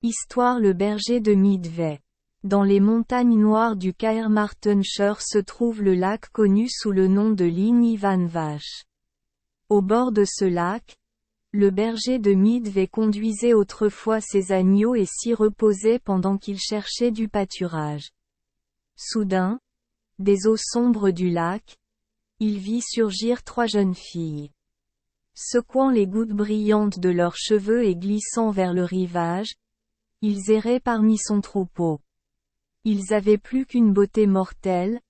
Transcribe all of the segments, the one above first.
Histoire. Le berger de Midway. Dans les montagnes noires du Caermarthenshire se trouve le lac connu sous le nom de Llyn Ifan Vach. Au bord de ce lac, le berger de Midway conduisait autrefois ses agneaux et s'y reposait pendant qu'il cherchait du pâturage. Soudain, des eaux sombres du lac, il vit surgir 3 jeunes filles. Secouant les gouttes brillantes de leurs cheveux et glissant vers le rivage, ils erraient parmi son troupeau. Ils avaient plus qu'une beauté mortelle,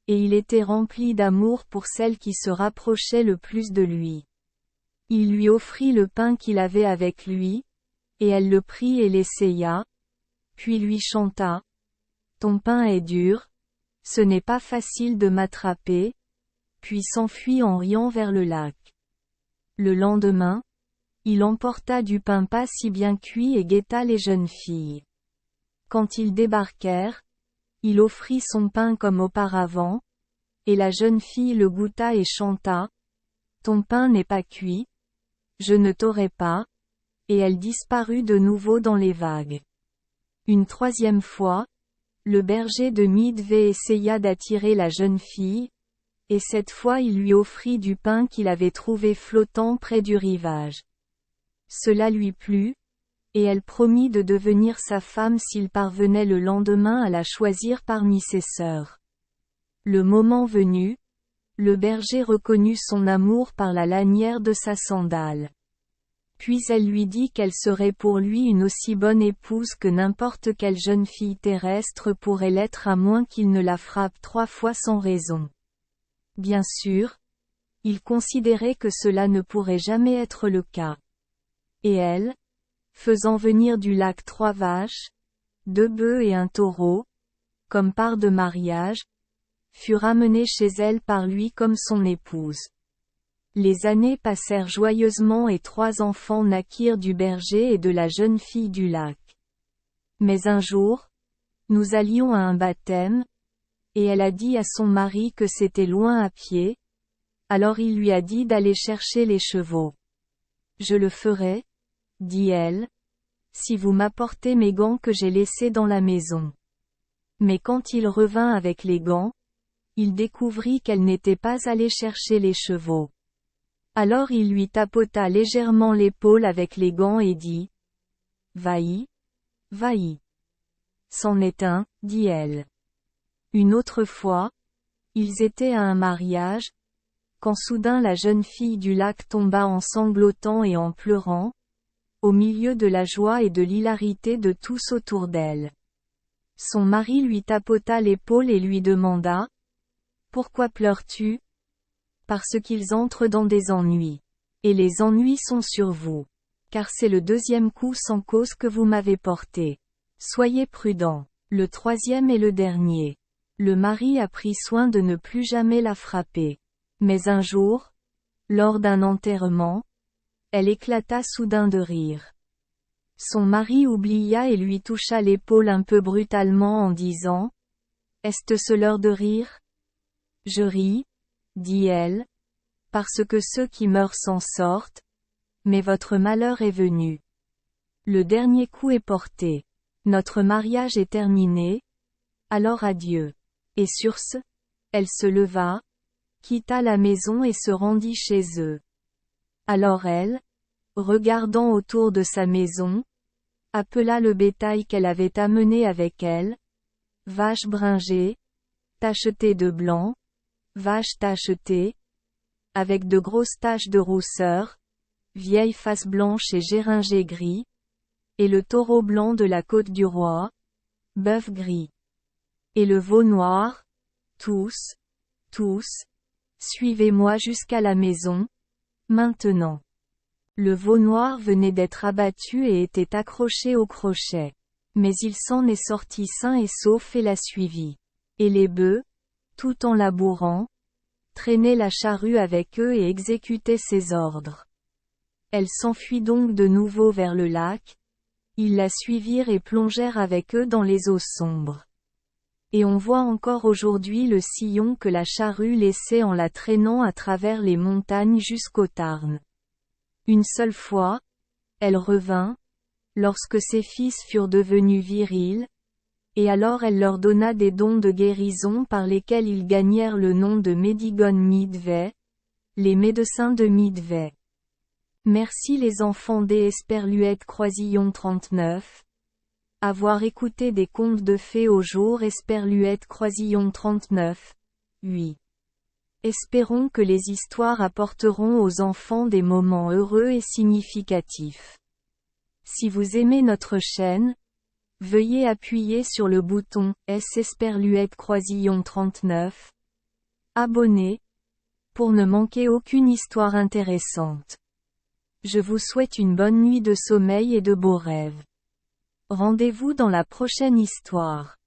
et il était rempli d'amour pour celle qui se rapprochait le plus de lui. Il lui offrit le pain qu'il avait avec lui, et elle le prit et l'essaya, puis lui chanta. Ton pain est dur, ce n'est pas facile de m'attraper, puis s'enfuit en riant vers le lac. Le lendemain, il emporta du pain pas si bien cuit et guetta les jeunes filles. Quand ils débarquèrent, il offrit son pain comme auparavant, et la jeune fille le goûta et chanta. Ton pain n'est pas cuit, je ne t'aurai pas, et elle disparut de nouveau dans les vagues. Une 3e fois, le berger de Midway essaya d'attirer la jeune fille, et cette fois il lui offrit du pain qu'il avait trouvé flottant près du rivage. Cela lui plut, et elle promit de devenir sa femme s'il parvenait le lendemain à la choisir parmi ses sœurs. Le moment venu, le berger reconnut son amour par la lanière de sa sandale. Puis elle lui dit qu'elle serait pour lui une aussi bonne épouse que n'importe quelle jeune fille terrestre pourrait l'être à moins qu'il ne la frappe 3 fois sans raison. Bien sûr, il considérait que cela ne pourrait jamais être le cas. Et elle, faisant venir du lac 3 vaches, 2 bœufs et un taureau, comme part de mariage, fut ramenée chez elle par lui comme son épouse. Les années passèrent joyeusement et 3 enfants naquirent du berger et de la jeune fille du lac. Mais un jour, nous allions à un baptême, et elle a dit à son mari que c'était loin à pied, alors il lui a dit d'aller chercher les chevaux. Je le ferai, dit-elle, si vous m'apportez mes gants que j'ai laissés dans la maison. Mais quand il revint avec les gants, il découvrit qu'elle n'était pas allée chercher les chevaux. Alors il lui tapota légèrement l'épaule avec les gants et dit. Va-y, va-y. C'en est un, dit-elle. Une autre fois, ils étaient à un mariage, quand soudain la jeune fille du lac tomba en sanglotant et en pleurant, au milieu de la joie et de l'hilarité de tous autour d'elle. Son mari lui tapota l'épaule et lui demanda. Pourquoi pleures-tu? Parce qu'ils entrent dans des ennuis. Et les ennuis sont sur vous. Car c'est le 2e coup sans cause que vous m'avez porté. Soyez prudents. Le 3e et le dernier. Le mari a pris soin de ne plus jamais la frapper. Mais un jour, lors d'un enterrement, elle éclata soudain de rire. Son mari oublia et lui toucha l'épaule un peu brutalement en disant. Est-ce l'heure de rire? Je ris, dit-elle, parce que ceux qui meurent s'en sortent, mais votre malheur est venu. Le dernier coup est porté. Notre mariage est terminé, alors adieu. Et sur ce, elle se leva, quitta la maison et se rendit chez eux. Alors elle, regardant autour de sa maison, appela le bétail qu'elle avait amené avec elle. Vache bringée, tachetée de blanc, vache tachetée, avec de grosses taches de rousseur, vieille face blanche et géringé gris, et le taureau blanc de la côte du roi, bœuf gris. Et le veau noir, tous, suivez-moi jusqu'à la maison, maintenant. Le veau noir venait d'être abattu et était accroché au crochet. Mais il s'en est sorti sain et sauf et la suivit. Et les bœufs, tout en labourant, traînaient la charrue avec eux et exécutaient ses ordres. Elle s'enfuit donc de nouveau vers le lac. Ils la suivirent et plongèrent avec eux dans les eaux sombres. Et on voit encore aujourd'hui le sillon que la charrue laissait en la traînant à travers les montagnes jusqu'au Tarn. Une seule fois, elle revint, lorsque ses fils furent devenus virils, et alors elle leur donna des dons de guérison par lesquels ils gagnèrent le nom de Médigon Midvey, les médecins de Midvey. Merci les enfants des Esperluette Croisillon 39. Avoir écouté des contes de fées au jour Esperluette Croisillon 39. 8. Espérons que les histoires apporteront aux enfants des moments heureux et significatifs. Si vous aimez notre chaîne, veuillez appuyer sur le bouton S Esperluette Croisillon 39. Abonner, pour ne manquer aucune histoire intéressante. Je vous souhaite une bonne nuit de sommeil et de beaux rêves. Rendez-vous dans la prochaine histoire.